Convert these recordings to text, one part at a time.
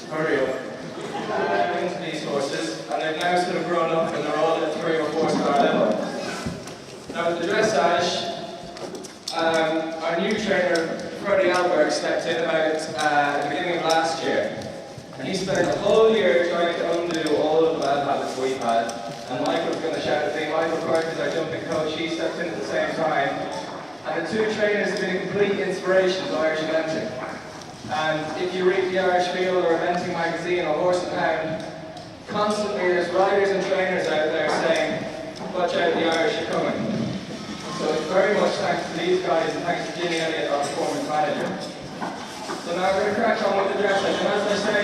Hurry up. Into these horses, and they've now sort of grown up and they're all at 3 or 4 star level. Now with the dressage, our new trainer, Freddie Alberg, stepped in about at the beginning of last year. And he spent the whole year trying to undo all of the bad habits we've had. And Michael's going to shout at me. Michael Quirke is our jumping coach. He stepped in at the same time. And the two trainers have been a complete inspiration to Irish eventing. And if you read the Irish Field or Eventing magazine or Horse and Hound, constantly there's riders and trainers out there saying, watch out, the Irish are coming. So it's very much thanks to these guys and thanks to Ginny Elliott, our performance manager. So now we're going to crack on with the dressage. And as I say,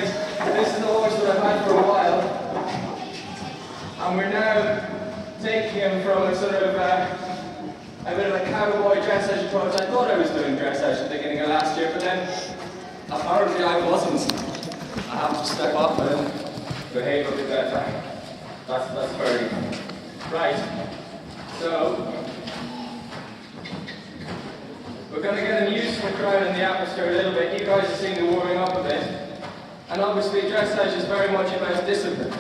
this is the horse that I've had for a while. And we're now taking him from a sort of a bit of a cowboy dressage approach. I thought I was doing dressage at the beginning of last year, but then apparently I wasn't. I have to step up and behave a bit better. That's very right. So we're going to get him used to the crowd and the atmosphere a little bit. You guys have seen the warming up a bit. And obviously dressage is very much about discipline.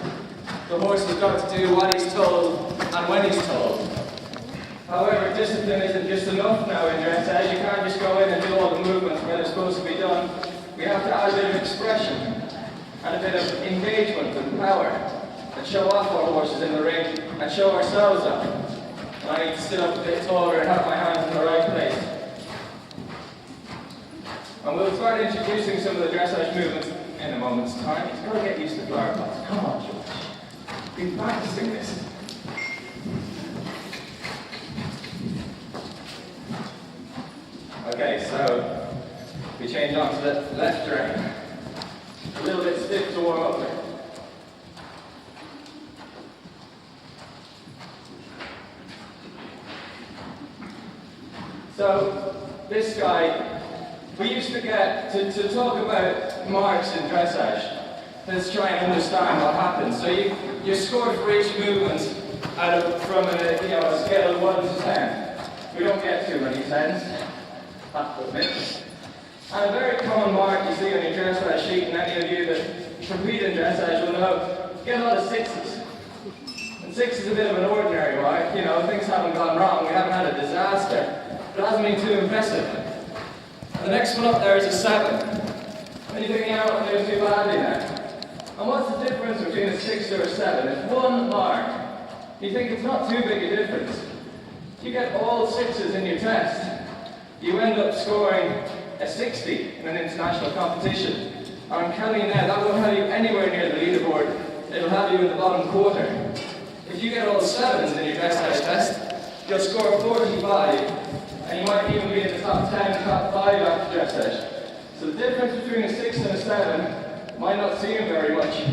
The horse has got to do what he's told and when he's told. However, discipline isn't just enough now in dressage. You can't just go in and do all the movements where they're supposed to be done. We have to add a bit of expression and a bit of engagement and power and show off our horses in the ring and show ourselves up. And I need to sit up a bit taller and have my hands in the right place. And we'll start introducing some of the dressage movements in a moment's time. You've got to get used to flower pots. Come on, George. Been practicing this. Okay, so we change on to the left rein. A little bit stiff to warm up there. So this guy, we used to get to talk about marks in dressage. Let's try and understand what happens. So you score for each movement from a scale of 1 to 10. We don't get too many 10s. Have to admit. And a very common mark you see on your dressage sheet, and any of you that compete in dressage will know, you get a lot of 6s. And 6 is a bit of an ordinary mark. You know, things haven't gone wrong. We haven't had a disaster. But it hasn't been too impressive. And the next one up there is a 7. And you're thinking, I'm not doing too badly now. And what's the difference between a 6 or a 7? It's one mark. You think it's not too big a difference. You get all 6s in your test. You end up scoring a 60 in an international competition. I'm telling you now, that won't have you anywhere near the leaderboard. It'll have you in the bottom quarter. If you get all 7s in your dressage test, you'll score 45, and you might even be in the top 10, top 5 after dressage. So the difference between a 6 and a 7 might not seem very much,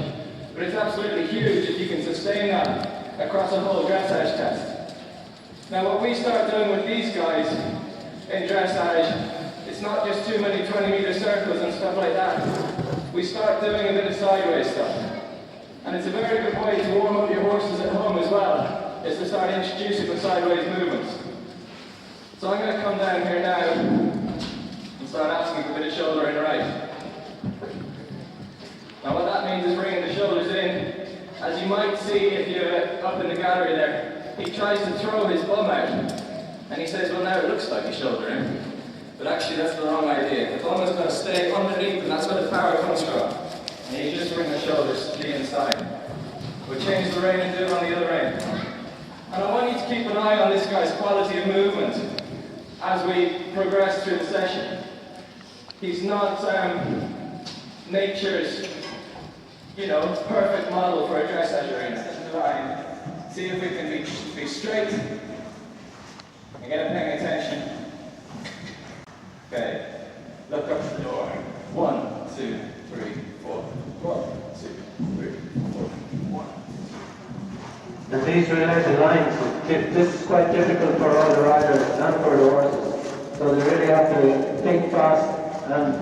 but it's absolutely huge if you can sustain that across a whole dressage test. Now what we start doing with these guys in dressage, it's not just too many 20-meter circles and stuff like that. We start doing a bit of sideways stuff. And it's a very good way to warm up your horses at home as well, is to start introducing the sideways movements. So I'm going to come down here now and start asking for a bit of shoulder in the right. Now what that means is bringing the shoulders in. As you might see if you're up in the gallery there, he tries to throw his bum out. And he says, well now it looks like a shoulder in. But actually that's the wrong idea. The bum is going to stay underneath and that's where the power comes from. And you just bring the shoulders to the inside. We'll change the rein and do it on the other rein. And I want you to keep an eye on this guy's quality of movement as we progress through the session. He's not nature's, perfect model for a dressage arena. This is the line. See if we can be straight and get him paying attention. Okay, look up to the door. 1, 2, 3, 4. 1, 2, 3, 4. 1. And these related lines, this is quite difficult for all the riders and for the horses. So they really have to think fast, and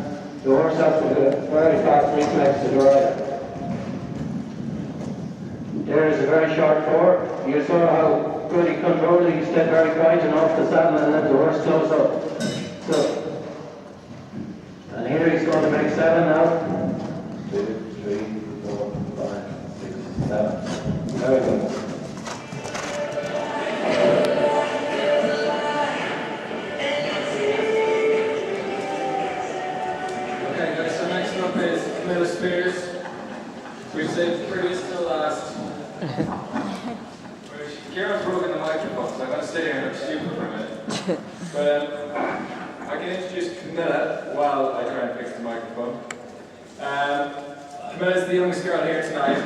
the horse has to do a very fast reflex to the rider. There is a very short 4. You saw how good he controlled it. He stayed very quiet and off the saddle and let the horse close up. So 7 now. 2, 3, 4, 5, 6, 7. There we go. Okay guys, so next up is Camilla Speirs. We've saved prettiest till last. Ciaran's broken the microphone, so I'm going to stay here and look stupid for a minute. But I can introduce Camilla while I try and fix the microphone. Camilla's the youngest girl here tonight,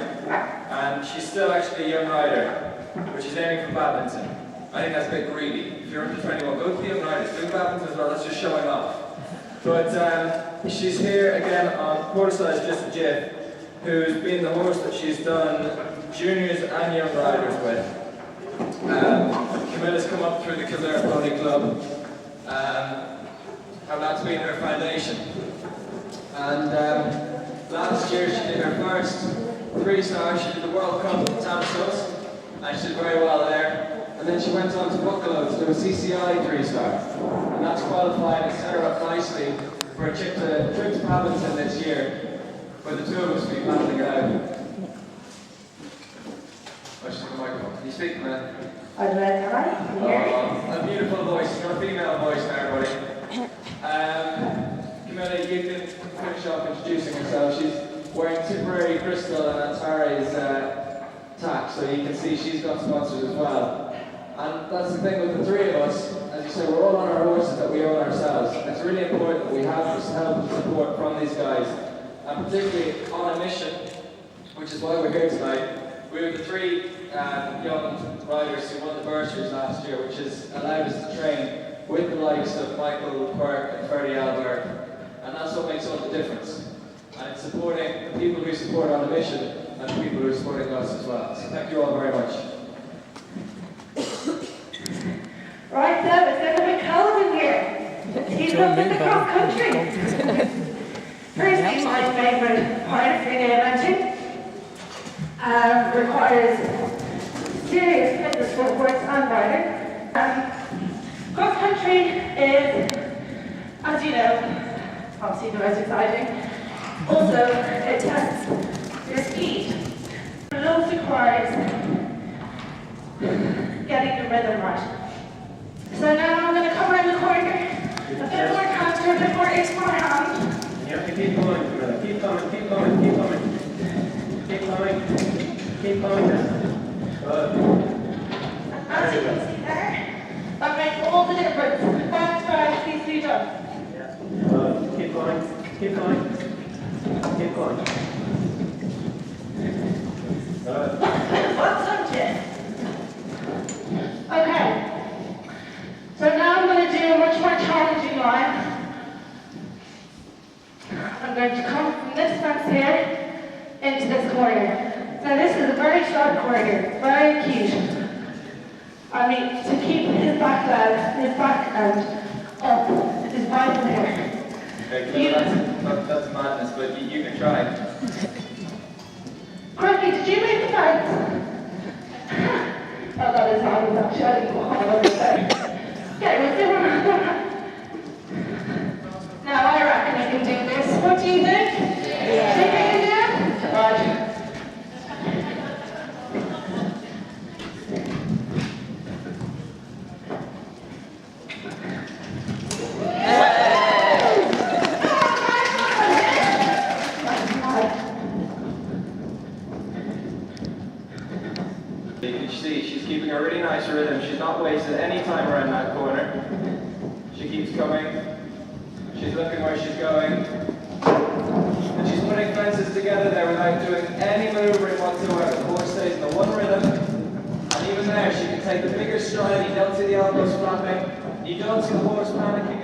and she's still actually a young rider, but she's aiming for badminton. I think that's a bit greedy. If you're under 21, go to the young riders, do badminton as well, that's just showing off. But she's here again on quarter-size just a Jiff, who's been the horse that she's done juniors and young riders with. Camilla's come up through the Kildare Pony Club, and that's been her foundation. And last year she did her first 3-star, she did the World Cup at Tamsos, and she did very well there. And then she went on to Buccleuch to do a CCI 3-star, and that's qualified and set her up nicely for a trip to Badminton this year, where the two of us will be battling it out. Oh, she's on the microphone. Can you speak, Camilla? Can you hear me? A beautiful voice. She's got a female voice now, everybody. Camilla, you can finish off introducing herself. She's wearing Tipperary Crystal and Antares tack, so you can see she's got sponsors as well. And that's the thing with the three of us. As you said, we're all on our horses that we own ourselves. It's really important that we have this help and support from these guys, and particularly on a mission, which is why we're here tonight. We were the three young riders who won the bursaries last year, which has allowed us to train with the likes of Michael, Quirke and Freddie Albert, and that's what makes all the difference. And it's supporting the people who support on a mission and the people who are supporting us as well. So thank you all very much. Right, so it's getting a bit cold in here. He's up in the cross country. Firstly, my favourite part of being adventure requires serious fitness for horse and rider. Cross country is, as you know, obviously the most exciting. Also, it tests your speed. It also requires getting the rhythm right. So now I'm going to come around the corner, a bit more counter, a bit more into my hand. You have to keep going, Camilla. Keep coming, keep coming, keep coming. Keep coming, keep coming. Good. As you can see there, that makes all the difference. Fast drive needs to be done. Yeah. Good. Keep going, keep going, keep going. Good. What's up, Jim? Okay. So now I'm going to do a much more challenging line. I'm going to come from this fence here into this corner. Now this is a very short corner, very cute. I mean, to keep his back end up is vital here. Okay, that's madness, but you can try. Quirke, did you make the fence? Oh, that is how I'm shutting all there. Okay, we'll do one. Now I reckon I can do this. What do you think? Yeah. Think I can do it? Right. You can see she's keeping a really nice rhythm. She's not wasted any time around that corner. She keeps coming. She's looking where she's going. And she's putting fences together there without doing any maneuvering whatsoever. The horse stays in the one rhythm. And even there, she can take the bigger stride. You don't see the elbows flapping. You don't see the horse panicking.